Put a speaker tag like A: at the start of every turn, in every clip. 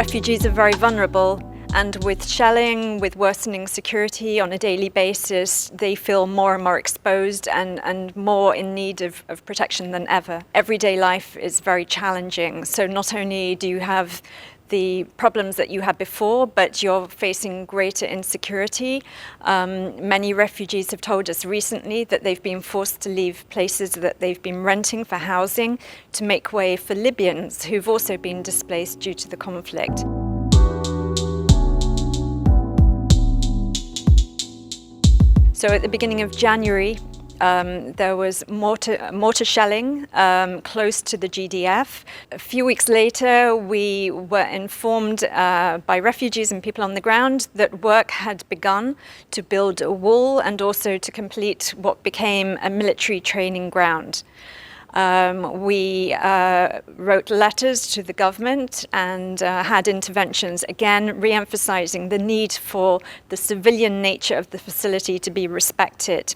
A: Refugees are very vulnerable, and with shelling, with worsening security on a daily basis, they feel more and more exposed and more in need of protection than ever. Everyday life is very challenging, so not only do you have the problems that you had before, but you're facing greater insecurity. Many refugees have told us recently that they've been forced to leave places that they've been renting for housing to make way for Libyans who've also been displaced due to the conflict. So at the beginning of January, there was mortar shelling close to the GDF. A few weeks later, we were informed by refugees and people on the ground that work had begun to build a wall and also to complete what became a military training ground. We wrote letters to the government and had interventions, again re-emphasizing the need for the civilian nature of the facility to be respected.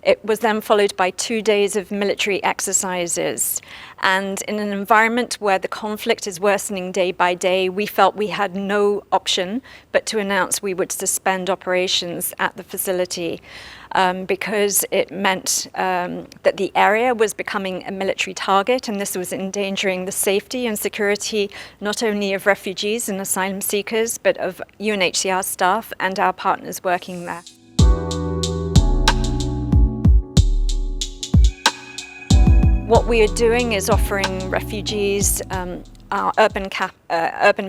A: It was then followed by 2 days of military exercises. And in an environment where the conflict is worsening day by day, we felt we had no option but to announce we would suspend operations at the facility because it meant that the area was becoming a military target, and this was endangering the safety and security not only of refugees and asylum seekers, but of UNHCR staff and our partners working there. What we are doing is offering refugees our urban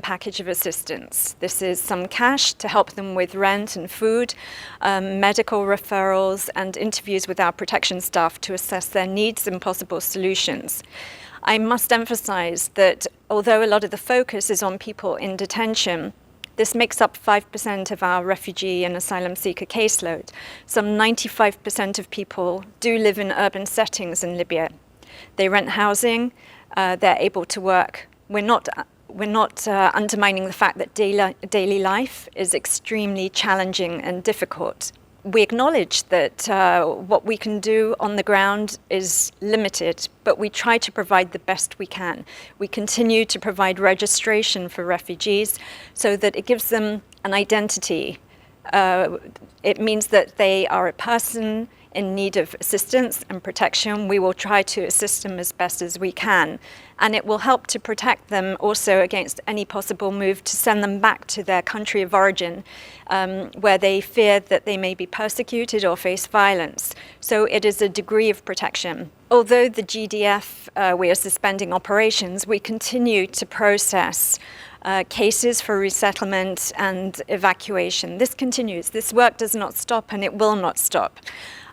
A: package of assistance. This is some cash to help them with rent and food, medical referrals, and interviews with our protection staff to assess their needs and possible solutions. I must emphasize that although a lot of the focus is on people in detention, this makes up 5% of our refugee and asylum seeker caseload. Some 95% of people do live in urban settings in Libya. They rent housing, they're able to work. We're not undermining the fact that daily life is extremely challenging and difficult. We acknowledge that what we can do on the ground is limited, but we try to provide the best we can. We continue to provide registration for refugees so that it gives them an identity. It means that they are a person in need of assistance and protection. We will try to assist them as best as we can. And it will help to protect them also against any possible move to send them back to their country of origin, where they fear that they may be persecuted or face violence. So it is a degree of protection. Although the GDF, we are suspending operations, we continue to process cases for resettlement and evacuation. This continues. This work does not stop, and it will not stop.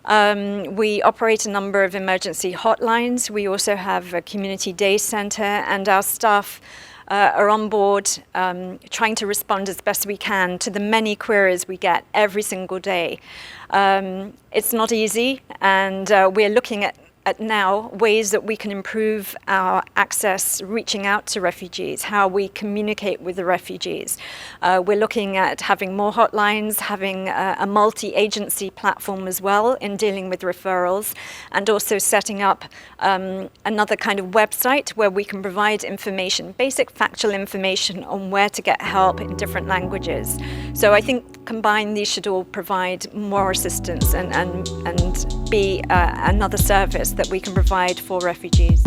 A: We operate a number of emergency hotlines. We also have a community day center, and our staff are on board trying to respond as best we can to the many queries we get every single day. It's not easy, and we're looking at now ways that we can improve our access, reaching out to refugees, how we communicate with the refugees. We're looking at having more hotlines, having a multi-agency platform as well in dealing with referrals, and also setting up another kind of website where we can provide information, basic factual information on where to get help in different languages. So I think combined these should all provide more assistance and be another service that we can provide for refugees.